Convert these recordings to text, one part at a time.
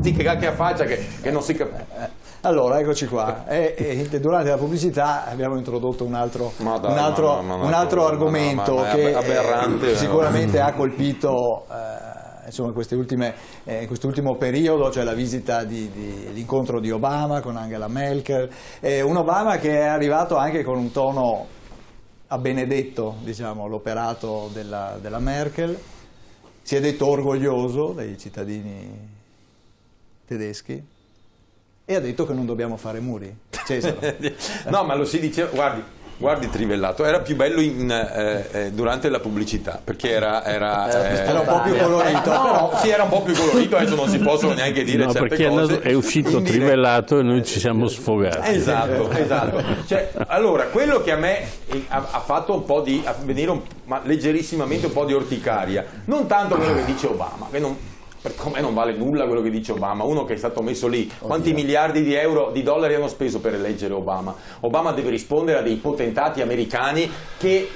Sì, che faccia che non si capisce. Allora, eccoci qua. Durante la pubblicità abbiamo introdotto un altro argomento che aberrante, sicuramente ha colpito insomma, in quest'ultimo periodo, cioè la visita l'incontro di Obama con Angela Merkel, un Obama che è arrivato anche con un tono ha benedetto, diciamo, l'operato della Merkel, si è detto orgoglioso dei cittadini tedeschi e ha detto che non dobbiamo fare muri. Cesare. No, ma lo si diceva, guardi Trivellato, era più bello durante la pubblicità, perché era un po' più colorito. Sì, era un po' più colorito, adesso non si possono neanche dire certe perché cose. È uscito Trivellato e noi ci siamo sfogati. Esatto. Cioè, allora, quello che a me ha fatto un po' di venire ma leggerissimamente un po' di orticaria, non tanto quello che dice Obama, che non... Come non vale nulla quello che dice Obama, uno che è stato messo lì, quanti miliardi di dollari hanno speso per eleggere Obama? Obama deve rispondere a dei potentati americani che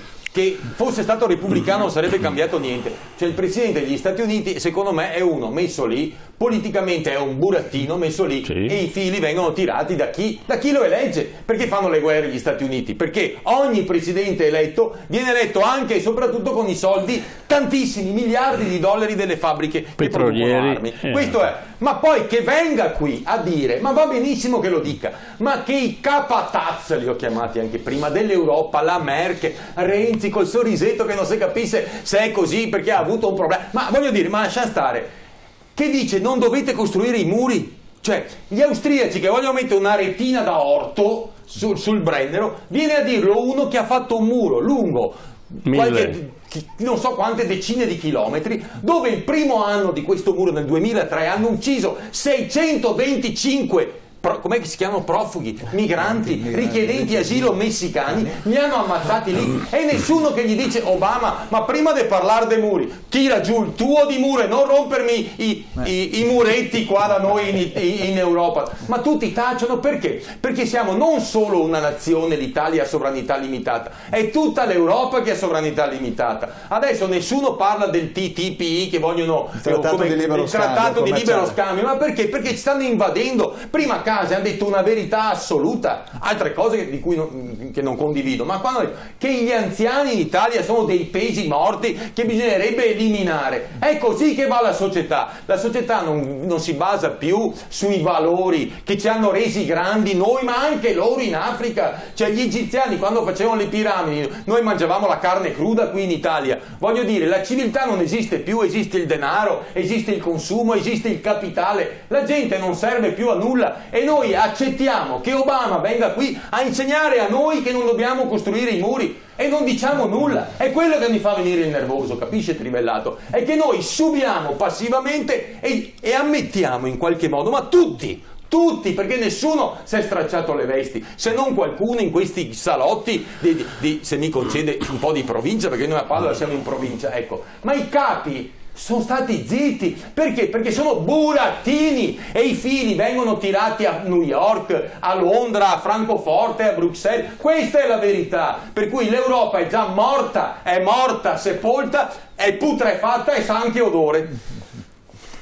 fosse stato repubblicano non sarebbe cambiato niente. Cioè il presidente degli Stati Uniti secondo me è uno messo lì, politicamente è un burattino messo lì, sì. E i fili vengono tirati da chi lo elegge. Perché fanno le guerre gli Stati Uniti? Perché ogni presidente eletto viene eletto anche e soprattutto con i soldi, tantissimi miliardi di dollari delle fabbriche che producono armi. Questo è. Ma poi che venga qui a dire, ma va benissimo che lo dica, ma che i capataz, li ho chiamati anche prima, dell'Europa, la Merkel, Renzi col sorrisetto che non si capisce se è così perché ha avuto un problema, ma voglio dire, ma lascia stare, che dice non dovete costruire i muri, cioè gli austriaci che vogliono mettere una retina da orto sul Brennero, viene a dirlo uno che ha fatto un muro lungo non so quante decine di chilometri, dove il primo anno di questo muro nel 2003 hanno ucciso 625 come si chiamano, profughi, migranti, richiedenti asilo messicani, li hanno ammazzati lì e nessuno che gli dice Obama, ma prima di parlare dei muri tira giù il tuo di muro e non rompermi i muretti qua da noi in Europa. Ma tutti tacciono perché? Perché siamo non solo una nazione, l'Italia ha sovranità limitata, è tutta l'Europa che ha sovranità limitata. Adesso nessuno parla del TTIP che vogliono il trattato di libero scambio, ma perché? Perché ci stanno invadendo. Prima hanno detto una verità assoluta, altre cose di cui che non condivido, ma quando che gli anziani in Italia sono dei pesi morti che bisognerebbe eliminare. È così che va la società non si basa più sui valori che ci hanno resi grandi noi, ma anche loro in Africa. Cioè gli egiziani quando facevano le piramidi, noi mangiavamo la carne cruda qui in Italia. Voglio dire, la civiltà non esiste più, esiste il denaro, esiste il consumo, esiste il capitale, la gente non serve più a nulla e noi accettiamo che Obama venga qui a insegnare a noi che non dobbiamo costruire i muri e non diciamo nulla. È quello che mi fa venire il nervoso, capisce Trivellato? È che noi subiamo passivamente e ammettiamo in qualche modo, ma tutti, perché nessuno si è stracciato le vesti, se non qualcuno in questi salotti se mi concede un po' di provincia, perché noi a Padova siamo in provincia, ecco, ma i capi sono stati zitti. Perché? Perché sono burattini e i fili vengono tirati a New York, a Londra, a Francoforte, a Bruxelles. Questa è la verità. Per cui l'Europa è già morta, sepolta, è putrefatta e sa anche odore.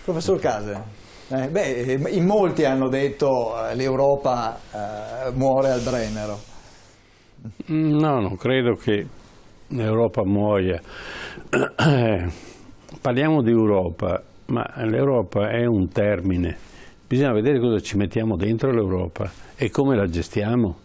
Professor Case, in molti hanno detto l'Europa muore al Brennero. No, non credo che l'Europa muoia. Parliamo di Europa, ma l'Europa è un termine, bisogna vedere cosa ci mettiamo dentro l'Europa e come la gestiamo.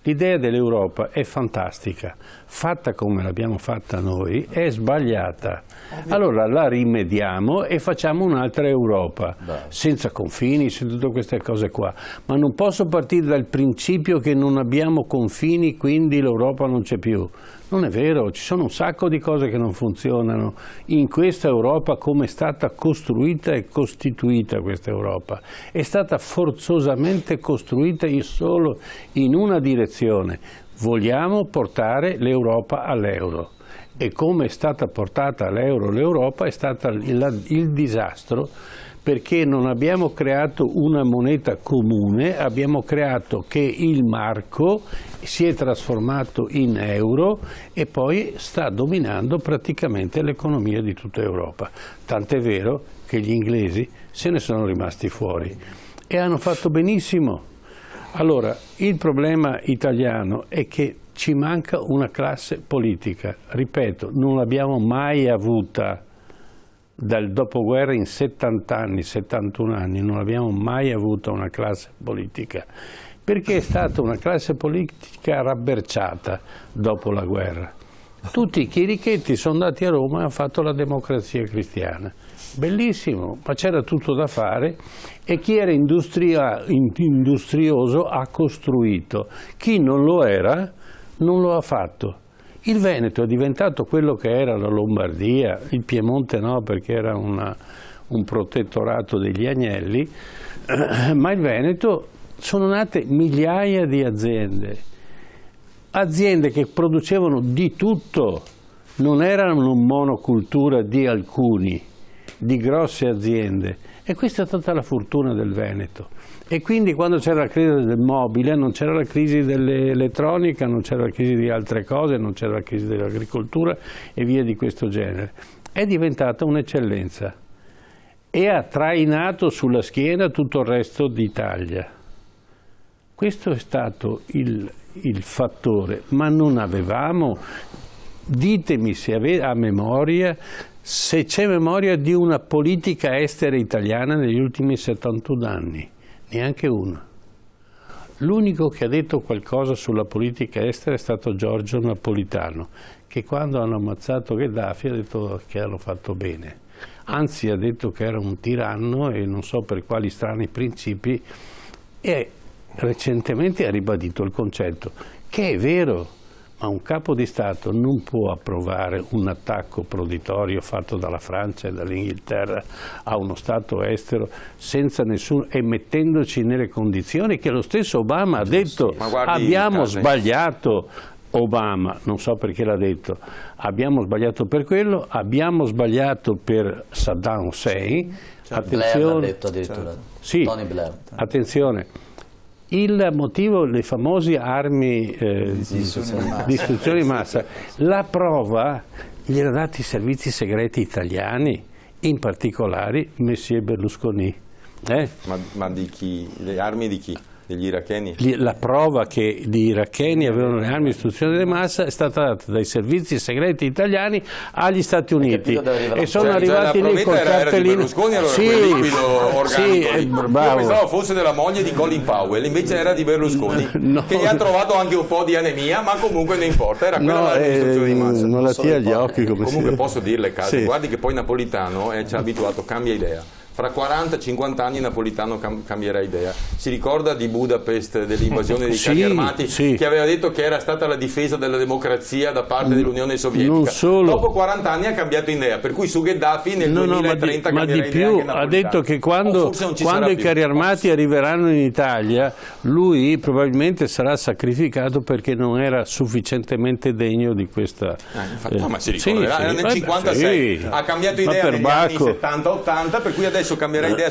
L'idea dell'Europa è fantastica, fatta come l'abbiamo fatta noi è sbagliata. Allora la rimediamo e facciamo un'altra Europa, senza confini, senza tutte queste cose qua. Ma non posso partire dal principio che non abbiamo confini, quindi l'Europa non c'è più. Non è vero, ci sono un sacco di cose che non funzionano in questa Europa come è stata costruita e costituita questa Europa. È stata forzosamente costruita solo in una direzione. Vogliamo portare l'Europa all'euro. E come è stata portata all'euro l'Europa è stato il disastro, perché non abbiamo creato una moneta comune, abbiamo creato che il marco si è trasformato in euro e poi sta dominando praticamente l'economia di tutta Europa. Tant'è vero che gli inglesi se ne sono rimasti fuori e hanno fatto benissimo. Allora, il problema italiano è che ci manca una classe politica, ripeto, non l'abbiamo mai avuta dal dopoguerra in 70 anni, 71 anni, non abbiamo mai avuto una classe politica, perché è stata una classe politica rabberciata dopo la guerra. Tutti i chierichetti sono andati a Roma e hanno fatto la Democrazia Cristiana. Bellissimo, ma c'era tutto da fare e chi era industrioso ha costruito, chi non lo era non lo ha fatto. Il Veneto è diventato quello che era la Lombardia, il Piemonte no perché era un protettorato degli Agnelli, ma il Veneto sono nate migliaia di aziende che producevano di tutto, non erano monocultura di alcuni, di grosse aziende, e questa è stata la fortuna del Veneto. E quindi quando c'era la crisi del mobile, non c'era la crisi dell'elettronica, non c'era la crisi di altre cose, non c'era la crisi dell'agricoltura e via di questo genere. È diventata un'eccellenza e ha trainato sulla schiena tutto il resto d'Italia. Questo è stato il fattore, ma non avevamo, ditemi se avete a memoria, se c'è memoria di una politica estera italiana negli ultimi 71 anni. Neanche una. L'unico che ha detto qualcosa sulla politica estera è stato Giorgio Napolitano, che quando hanno ammazzato Gheddafi ha detto che hanno fatto bene. Anzi ha detto che era un tiranno e non so per quali strani principi, e recentemente ha ribadito il concetto, che è vero, ma un capo di Stato non può approvare un attacco proditorio fatto dalla Francia e dall'Inghilterra a uno Stato estero senza nessuno, e mettendoci nelle condizioni che lo stesso Obama ha detto. Abbiamo sbagliato, Obama, non so perché l'ha detto, abbiamo sbagliato per quello, abbiamo sbagliato per Saddam Hussein, attenzione, Blair l'ha detto addirittura, sì, Tony Blair. Attenzione. Il motivo, le famose armi di distruzione di massa, la prova gliel'ha dati i servizi segreti italiani, in particolare Messie Berlusconi. Ma di chi? Le armi di chi? Degli iracheni? La prova che gli iracheni avevano le armi di distruzione di massa è stata data dai servizi segreti italiani agli Stati Uniti e sono arrivati lì col cartellino. Berlusconi, allora, sì, Io pensavo fosse della moglie di Colin Powell, invece era di Berlusconi, no, che gli ha trovato anche un po' di anemia, ma comunque non importa, era quella della distruzione di massa. Non la tia agli occhi come comunque posso dirle, Carlo, sì. Guardi che poi Napolitano ci ha abituato, cambia idea. Fra 40-50 anni Napolitano cambierà idea. Si ricorda di Budapest, dell'invasione dei carri armati, che aveva detto che era stata la difesa della democrazia da parte dell'Unione Sovietica. Non solo. Dopo 40 anni ha cambiato idea, per cui su Gheddafi nel 2030 cambierà idea anche Napolitano. Ha detto che quando i carri armati arriveranno in Italia, lui probabilmente sarà sacrificato perché non era sufficientemente degno di questa... infatti, no, ma si ricorderà, era nel 56, ha cambiato idea negli anni 70-80, per cui adesso cambierà idea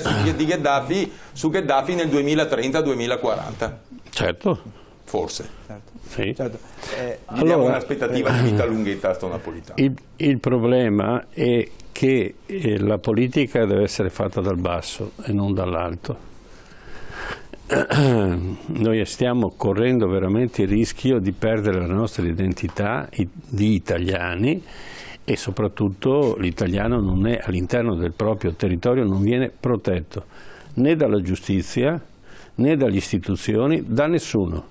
su Gheddafi nel 2030-2040. Certo. Forse. Certo. Sì. Certo. Diamo un'aspettativa di vita lunghetta a sto Napolitano. Il problema è che la politica deve essere fatta dal basso e non dall'alto. Noi stiamo correndo veramente il rischio di perdere la nostra identità di italiani, e soprattutto l'italiano non è all'interno del proprio territorio, non viene protetto né dalla giustizia né dalle istituzioni, da nessuno.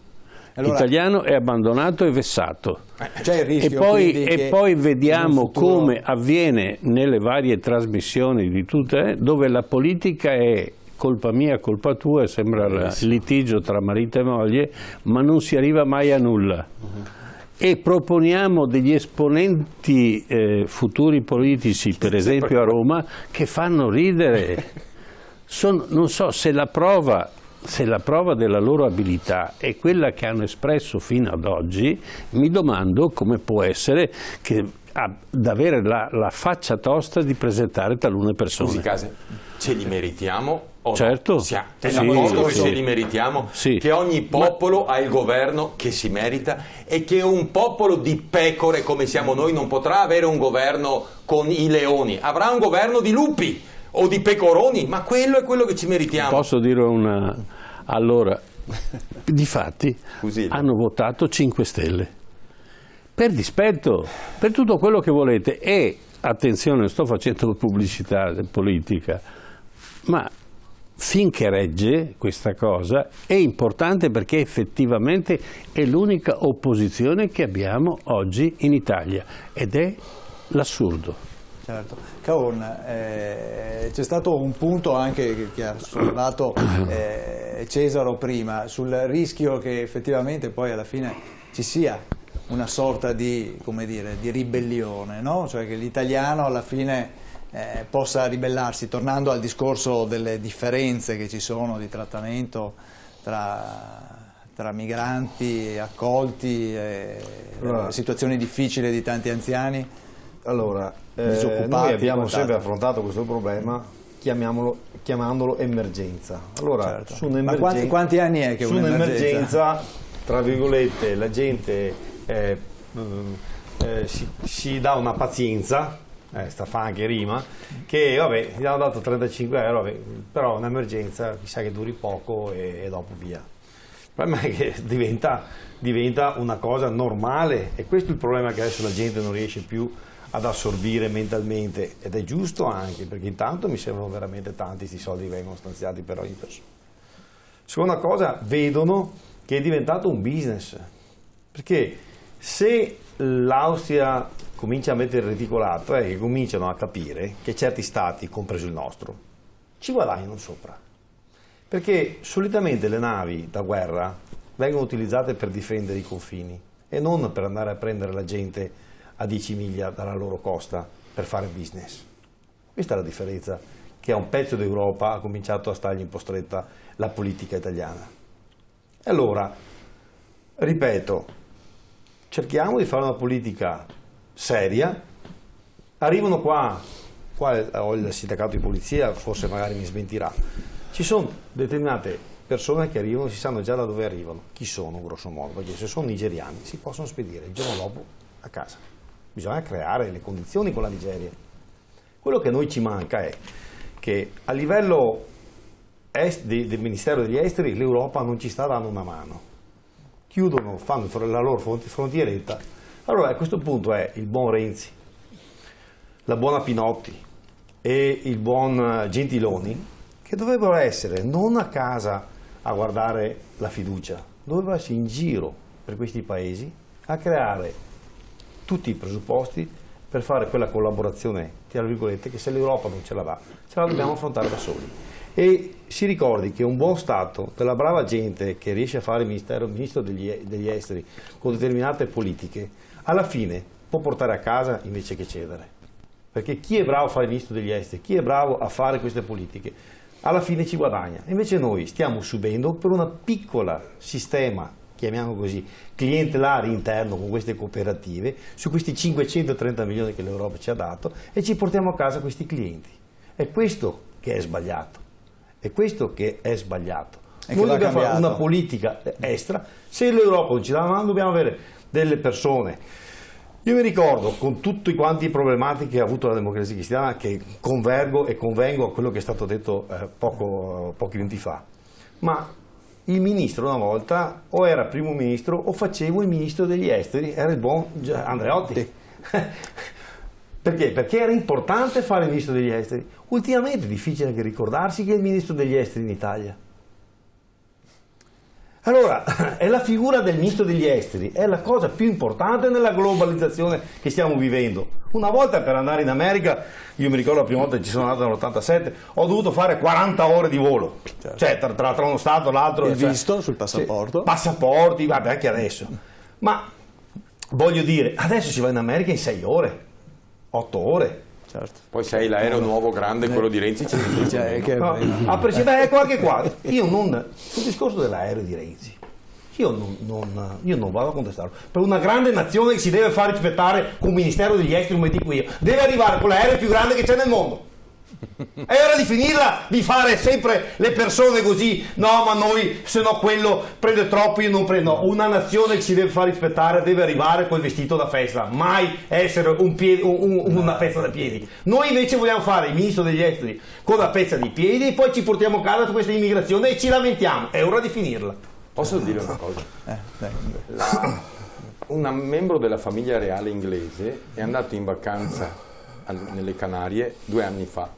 Allora, l'italiano è abbandonato e vessato. C'è il rischio, e poi vediamo come avviene nelle varie trasmissioni di tutte, dove la politica è colpa mia, colpa tua, sembra il litigio tra marito e moglie, ma non si arriva mai a nulla. E proponiamo degli esponenti futuri politici, per esempio a Roma, che fanno ridere. Non so se la prova della loro abilità è quella che hanno espresso fino ad oggi, mi domando come può essere che ad avere la faccia tosta di presentare talune persone. Scusi, Case, ce li meritiamo? Certo. Siamo d'accordo che ce li meritiamo, che ogni popolo ha il governo che si merita e che un popolo di pecore come siamo noi non potrà avere un governo con i leoni, avrà un governo di lupi. o di pecoroni, ma quello è quello che ci meritiamo. Posso dire una... Allora, difatti Così. hanno votato 5 Stelle per dispetto, per tutto quello che volete. E attenzione, sto facendo pubblicità politica, ma finché regge questa cosa è importante, perché effettivamente è l'unica opposizione che abbiamo oggi in Italia ed è l'assurdo. Certo. Caon, c'è stato un punto anche che ha sollevato Cesaro prima, sul rischio che effettivamente poi alla fine ci sia una sorta di, come dire, di ribellione, no? Cioè che l'italiano alla fine possa ribellarsi, tornando al discorso delle differenze che ci sono di trattamento tra migranti accolti, situazioni difficili di tanti anziani. Allora, noi abbiamo sempre affrontato questo problema chiamandolo emergenza. Allora, Certo. su un'emergenza, ma quanti anni è che su un'emergenza, tra virgolette, la gente si dà una pazienza, sta fa anche rima, che vabbè, gli hanno dato 35 euro, vabbè, però un'emergenza mi sa che duri poco e dopo via. Il problema è che diventa una cosa normale, e questo è il problema, che adesso la gente non riesce più ad assorbire mentalmente, ed è giusto anche, perché intanto mi sembrano veramente tanti questi soldi che vengono stanziati per ogni persona. Seconda cosa, vedono che è diventato un business, perché se l'Austria comincia a mettere il reticolato, che cominciano a capire che certi stati, compreso il nostro, ci guadagnano sopra, perché solitamente le navi da guerra vengono utilizzate per difendere i confini e non per andare a prendere la gente a 10 miglia dalla loro costa per fare business. Questa è la differenza che a un pezzo d'Europa ha cominciato a stargli un po' stretta la politica italiana. E allora, ripeto, cerchiamo di fare una politica seria. Arrivano qua ho il sindacato di polizia, forse magari mi smentirà, ci sono determinate persone che arrivano, si sanno già da dove arrivano, chi sono grosso modo, perché se sono nigeriani si possono spedire il giorno dopo a casa. Bisogna creare le condizioni con la Nigeria. Quello che a noi ci manca è che a livello del Ministero degli Esteri l'Europa non ci sta dando una mano. Chiudono, fanno la loro frontieretta. Allora a questo punto è il buon Renzi, la buona Pinotti e il buon Gentiloni, che dovrebbero essere non a casa a guardare la fiducia, dovrebbero essere in giro per questi paesi a creare tutti i presupposti per fare quella collaborazione, tra virgolette, che se l'Europa non ce la dà, ce la dobbiamo affrontare da soli. E si ricordi che un buon Stato, della brava gente che riesce a fare ministro degli esteri con determinate politiche, alla fine può portare a casa invece che cedere. Perché chi è bravo a fare il ministro degli esteri, chi è bravo a fare queste politiche, alla fine ci guadagna. Invece noi stiamo subendo per un piccolo sistema, chiamiamo così, clientelare interno con queste cooperative, su questi 530 milioni che l'Europa ci ha dato, e ci portiamo a casa questi clienti. È questo che è sbagliato. È questo che è sbagliato. Noi dobbiamo fare una politica estera. Se l'Europa non ci dà una mano, dobbiamo avere delle persone. Io mi ricordo, con tutti quanti i problematiche che ha avuto la democrazia cristiana, che convergo e convengo a quello che è stato detto pochi minuti fa, ma il ministro una volta o era primo ministro o facevo il ministro degli esteri, era il buon Andreotti. Perché? Perché era importante fare il ministro degli esteri. Ultimamente è difficile anche ricordarsi che è il ministro degli esteri in Italia. Allora, è la figura del ministro degli esteri, è la cosa più importante nella globalizzazione che stiamo vivendo. Una volta per andare in America, io mi ricordo la prima volta che ci sono andato nell'87, ho dovuto fare 40 ore di volo, certo. Cioè tra uno stato e l'altro. Il visto sul passaporto. Sì, passaporti, vabbè, anche adesso. Ma voglio dire, adesso si va in America in 6 ore, 8 ore. Certo. Poi sei l'aereo nuovo grande, quello di Renzi, a prescindere, ecco anche qua, io non, sul discorso dell'aereo di Renzi, io non vado a contestarlo. Per una grande nazione che si deve fare rispettare un ministero degli esteri come dico io, deve arrivare con l'aereo più grande che c'è nel mondo. È ora di finirla di fare sempre le persone così, no ma noi se no quello prende troppo, io non prendo. Una nazione che si deve far rispettare deve arrivare col vestito da festa, mai essere una pezza da piedi. Noi invece vogliamo fare il ministro degli esteri con la pezza di piedi e poi ci portiamo a casa questa immigrazione e ci lamentiamo. È ora di finirla. Posso dire una cosa? Un membro della famiglia reale inglese è andato in vacanza nelle Canarie 2 anni fa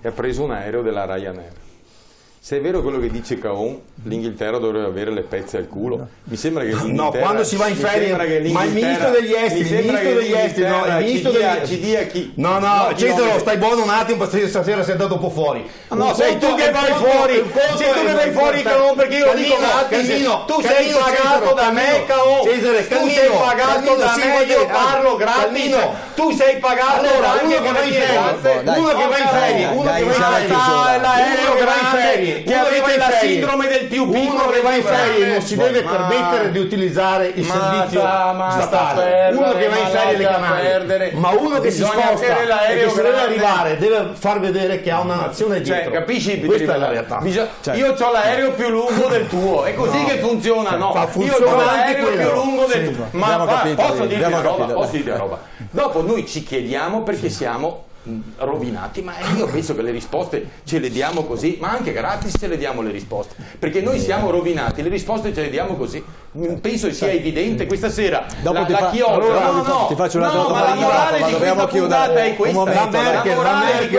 e ha preso un aereo della Ryanair. Se è vero quello che dice Caon, l'Inghilterra dovrebbe avere le pezze al culo. Mi sembra che l'Inghilterra... No, quando si va in ferie, ma il ministro degli esteri, ci dia chi... No, Cesaro, stai buono un attimo, stasera sei andato un po' fuori. No, sei tu che vai fuori, sei tu che vai fuori, Caon, perché io lo dico un attimo. Tu sei pagato da me, Caon. Tu sei pagato da me, io parlo gratis. Tu sei pagato anche con le mie uno che va in ferie, l'aereo che va in ferie, che aveva la sindrome del più piccolo, che va in ferie non si deve permettere di utilizzare il servizio statale. Uno che va in ferie le Canarie, ma uno che si sposta e che se deve arrivare deve far vedere che ha una nazione dietro. Capisci? Questa è la realtà. Io ho l'aereo più lungo del tuo, è così che funziona, no? Io ho l'aereo più lungo del tuo. Ma posso dirti una roba? Dopo noi ci chiediamo perché siamo rovinati, ma io penso che le risposte ce le diamo così, ma anche gratis ce le diamo le risposte, perché noi siamo rovinati, le risposte ce le diamo così. Penso sia evidente. Questa sera la Chioggia, ti faccio un'altra domanda, la morale di questa puntata è questa.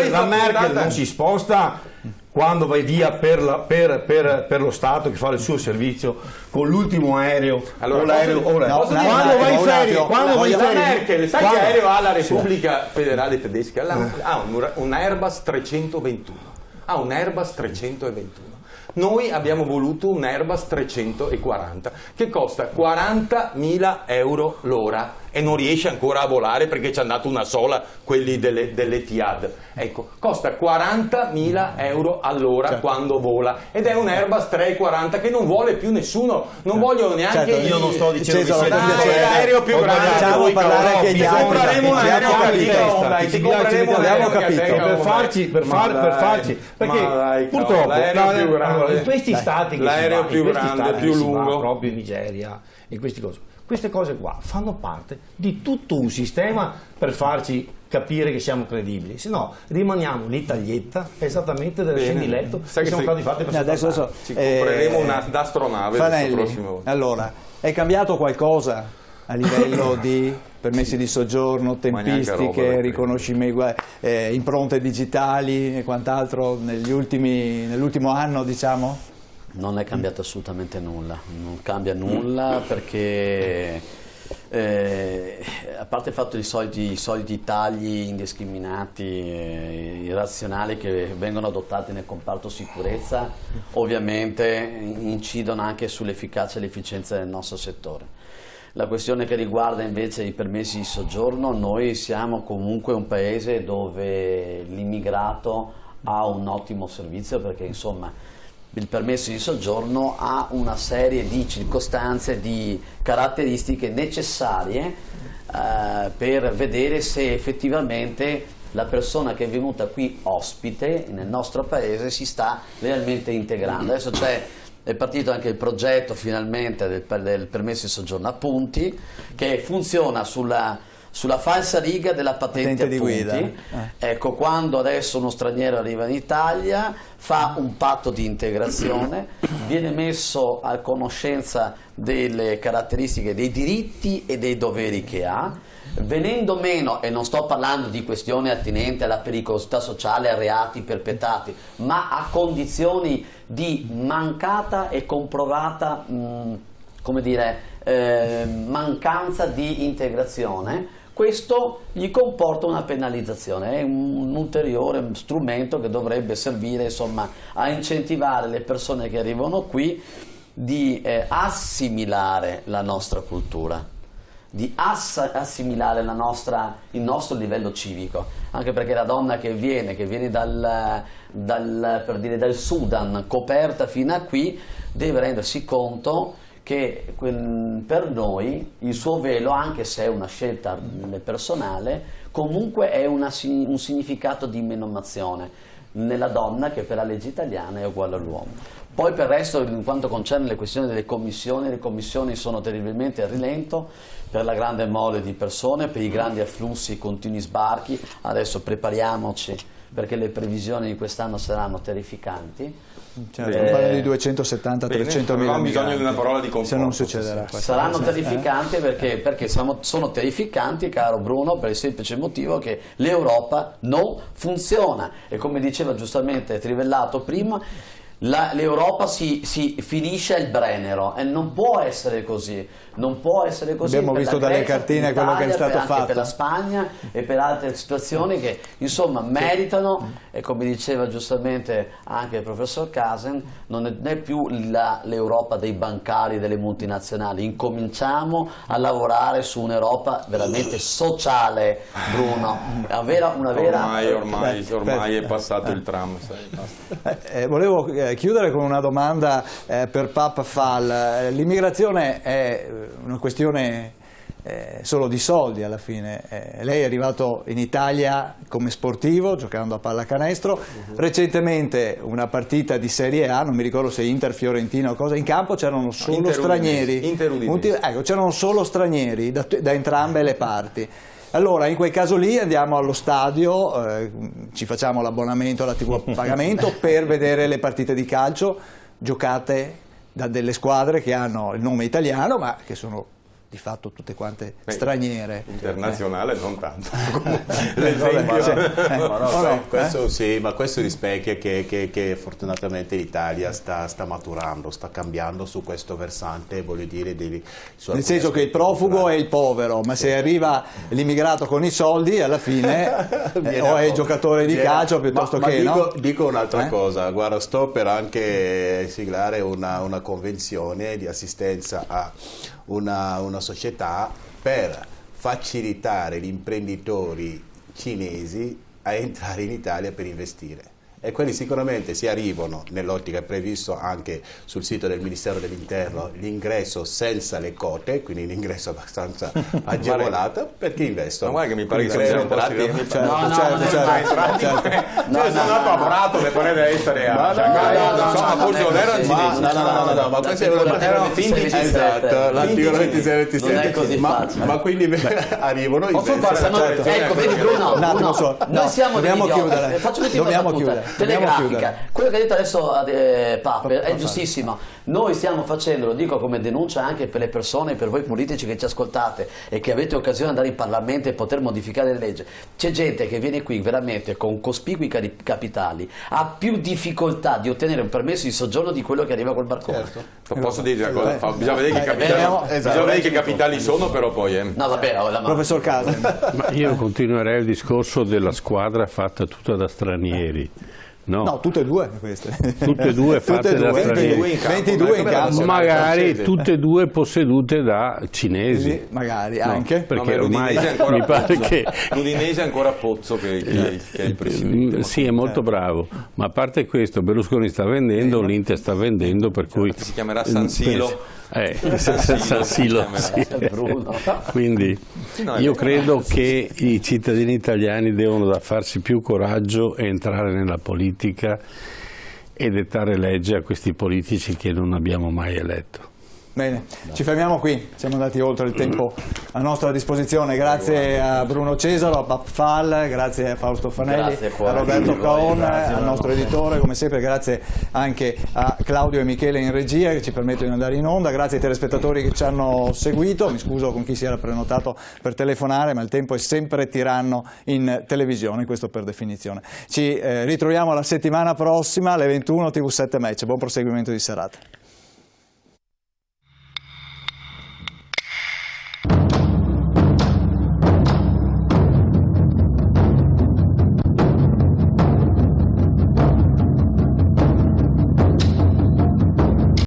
La Merkel non si sposta quando vai via per lo Stato che fa il suo servizio con l'ultimo aereo. Allora, quando vai in ferie, la Merkel, sai che aereo ha la Repubblica Federale Tedesca? Ha un Airbus 321. Ha un Airbus 321. Noi abbiamo voluto un Airbus 340 che costa 40.000 euro l'ora e non riesce ancora a volare perché ci hanno dato una sola, quelli dell'Etihad. Ecco, costa 40.000 euro all'ora quando vola ed è un Airbus 340 che non vuole più nessuno, non vogliono neanche io non sto dicendo che l'aereo più grande. Facciamo parlare anche gli altri. Compreremo un aereo ti compreremo un aereo per farci perché purtroppo in questi stati che l'aereo più grande, più lungo, proprio in Nigeria, in queste cose qua fanno parte di tutto un sistema per farci capire che siamo credibili, se no rimaniamo l'Italietta esattamente delle scene di letto che siamo stati fatti per adesso ci compreremo un'astronave Fanelli, prossimo. Allora, è cambiato qualcosa a livello di permessi di soggiorno, tempistiche, riconoscimenti, impronte digitali e quant'altro nell'ultimo anno, diciamo? Non è cambiato assolutamente nulla, non cambia nulla perché a parte il fatto i soliti tagli indiscriminati, irrazionali che vengono adottati nel comparto sicurezza, ovviamente incidono anche sull'efficacia e l'efficienza del nostro settore. La questione che riguarda invece i permessi di soggiorno, noi siamo comunque un paese dove l'immigrato ha un ottimo servizio perché insomma il permesso di soggiorno ha una serie di circostanze, di caratteristiche necessarie per vedere se effettivamente la persona che è venuta qui ospite nel nostro paese si sta realmente integrando. Adesso è partito anche il progetto finalmente del permesso di soggiorno a punti che funziona sulla falsariga della patente a punti. Ecco, quando adesso uno straniero arriva in Italia fa un patto di integrazione, viene messo a conoscenza delle caratteristiche, dei diritti e dei doveri che ha, venendo meno, e non sto parlando di questioni attinenti alla pericolosità sociale, a reati perpetrati, ma a condizioni di mancata e comprovata mancanza di integrazione, questo gli comporta una penalizzazione, è un ulteriore strumento che dovrebbe servire insomma a incentivare le persone che arrivano qui di assimilare la nostra cultura, di assimilare il nostro livello civico, anche perché la donna che viene dal Sudan coperta fino a qui deve rendersi conto che per noi il suo velo, anche se è una scelta personale, comunque è un significato di menomazione nella donna, che per la legge italiana è uguale all'uomo. Poi per il resto, in quanto concerne le questioni delle commissioni, le commissioni sono terribilmente a rilento per la grande mole di persone, per i grandi afflussi, i continui sbarchi. Adesso prepariamoci, perché le previsioni di quest'anno saranno terrificanti. Certo, parliamo di 270-300 mila. Abbiamo bisogno di una parola di conforto. Se non succederà questo. Saranno terrificanti perché sono terrificanti, caro Bruno, per il semplice motivo che l'Europa non funziona. E come diceva giustamente Trivellato prima, l'Europa si finisce al Brennero, e non può essere così. Non può essere così. Abbiamo visto dalle cartine quello che è stato anche fatto per la Spagna e per altre situazioni che insomma meritano, e come diceva giustamente anche il professor Casen, non è più l'Europa dei bancari, delle multinazionali. Incominciamo a lavorare su un'Europa veramente sociale, Bruno. Ormai è passato il tram. Volevo chiudere con una domanda per Pap Fall. L'immigrazione è una questione solo di soldi alla fine. Lei è arrivato in Italia come sportivo, giocando a pallacanestro. Recentemente una partita di Serie A, non mi ricordo se Inter, Fiorentina o cosa, in campo c'erano solo stranieri. Ecco, c'erano solo stranieri da entrambe le parti. Allora, in quel caso lì andiamo allo stadio, ci facciamo l'abbonamento alla TV a pagamento per vedere le partite di calcio giocate da delle squadre che hanno il nome italiano, ma che sono di fatto tutte quante straniere. Internazionale non tanto. Questo sì, ma questo rispecchia che fortunatamente l'Italia sta maturando, sta cambiando su questo versante, voglio dire, nel senso che il profugo è il povero, ma se arriva l'immigrato con i soldi, alla fine o è il giocatore di calcio piuttosto che dico un'altra cosa, guarda, sto per anche siglare una convenzione di assistenza a una società per facilitare gli imprenditori cinesi a entrare in Italia per investire. E quelli sicuramente si arrivano, nell'ottica è previsto anche sul sito del Ministero dell'Interno, l'ingresso senza le quote, quindi l'ingresso abbastanza agevolato, perché investono. Ma guarda che mi pare che siamo entrati. Sono andato a Prato, mi pare di essere a Shanghai, forse non erano cinesi. No, ma questi erano finti, esatto, l'antico 26, ma quindi arrivano. Posso fare ecco, vedi Bruno, noi siamo dobbiamo chiudere. Dobbiamo chiudere. Telegrafica, quello che ha detto adesso Pape è giustissimo. Noi stiamo facendo, lo dico come denuncia anche per le persone, per voi politici che ci ascoltate e che avete occasione di andare in Parlamento e poter modificare le leggi. C'è gente che viene qui veramente con cospicui capitali, ha più difficoltà di ottenere un permesso di soggiorno di quello che arriva col barcone. Certo. Posso dire una cosa? Bisogna vedere che capitali sono, però poi no, vabbè, professor Casen. Ma io continuerei il discorso della squadra fatta tutta da stranieri. No, tutte e due queste. Tutte e due fatte da stranieri. 22 in campo. Magari tutte e due possedute da cinesi. Magari anche. Perché ormai mi pare che l'Udinese è ancora Pozzo che è il presidente. Sì, è molto bravo. Ma a parte questo, Berlusconi sta vendendo, l'Inter sta vendendo, per cui si chiamerà San Silo. San Silo, sì. Quindi io credo che i cittadini italiani devono farsi più coraggio e entrare nella politica e dettare legge a questi politici che non abbiamo mai eletto. Bene, ci fermiamo qui, siamo andati oltre il tempo a nostra disposizione. Grazie a Bruno Cesaro, a Pap Fall, grazie a Fausto Fanelli, a Roberto Caon, al nostro editore, come sempre grazie anche a Claudio e Michele in regia che ci permettono di andare in onda, grazie ai telespettatori che ci hanno seguito, mi scuso con chi si era prenotato per telefonare, ma il tempo è sempre tiranno in televisione, questo per definizione. Ci ritroviamo la settimana prossima alle 21 TV7 Match, buon proseguimento di serata.